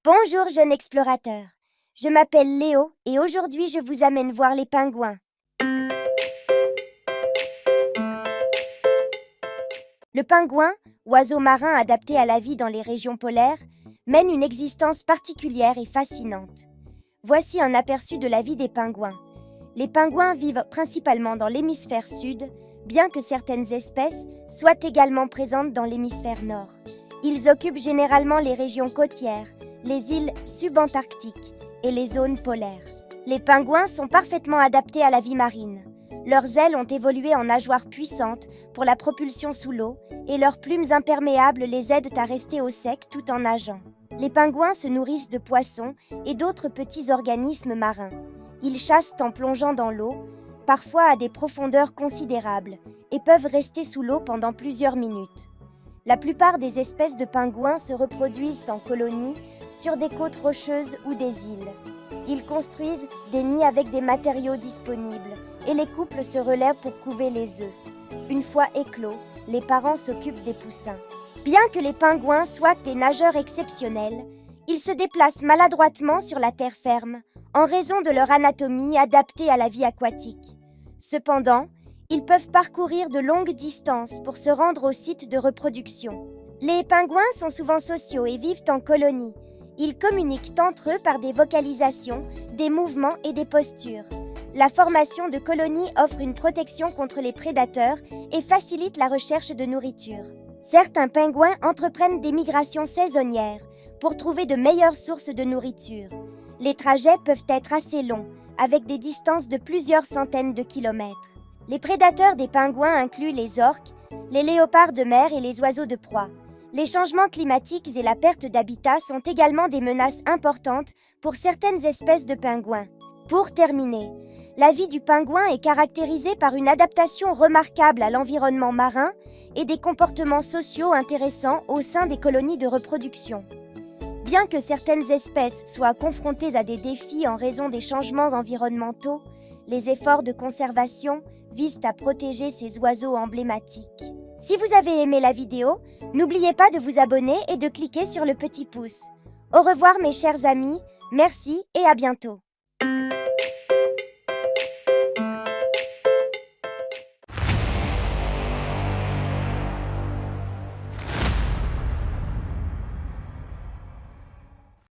Bonjour jeune explorateur, je m'appelle Léo et aujourd'hui je vous amène voir les pingouins. Le pingouin, oiseau marin adapté à la vie dans les régions polaires, mène une existence particulière et fascinante. Voici un aperçu de la vie des pingouins. Les pingouins vivent principalement dans l'hémisphère sud, bien que certaines espèces soient également présentes dans l'hémisphère nord. Ils occupent généralement les régions côtières, les îles subantarctiques et les zones polaires. Les pingouins sont parfaitement adaptés à la vie marine. Leurs ailes ont évolué en nageoires puissantes pour la propulsion sous l'eau et leurs plumes imperméables les aident à rester au sec tout en nageant. Les pingouins se nourrissent de poissons et d'autres petits organismes marins. Ils chassent en plongeant dans l'eau, parfois à des profondeurs considérables, et peuvent rester sous l'eau pendant plusieurs minutes. La plupart des espèces de pingouins se reproduisent en colonies sur des côtes rocheuses ou des îles. Ils construisent des nids avec des matériaux disponibles et les couples se relaient pour couver les œufs. Une fois éclos, les parents s'occupent des poussins. Bien que les pingouins soient des nageurs exceptionnels, ils se déplacent maladroitement sur la terre ferme en raison de leur anatomie adaptée à la vie aquatique. Cependant, ils peuvent parcourir de longues distances pour se rendre au site de reproduction. Les pingouins sont souvent sociaux et vivent en colonie. Ils communiquent entre eux par des vocalisations, des mouvements et des postures. La formation de colonies offre une protection contre les prédateurs et facilite la recherche de nourriture. Certains pingouins entreprennent des migrations saisonnières pour trouver de meilleures sources de nourriture. Les trajets peuvent être assez longs, avec des distances de plusieurs centaines de kilomètres. Les prédateurs des pingouins incluent les orques, les léopards de mer et les oiseaux de proie. Les changements climatiques et la perte d'habitat sont également des menaces importantes pour certaines espèces de pingouins. Pour terminer, la vie du pingouin est caractérisée par une adaptation remarquable à l'environnement marin et des comportements sociaux intéressants au sein des colonies de reproduction. Bien que certaines espèces soient confrontées à des défis en raison des changements environnementaux, les efforts de conservation visent à protéger ces oiseaux emblématiques. Si vous avez aimé la vidéo, n'oubliez pas de vous abonner et de cliquer sur le petit pouce. Au revoir mes chers amis, merci et à bientôt.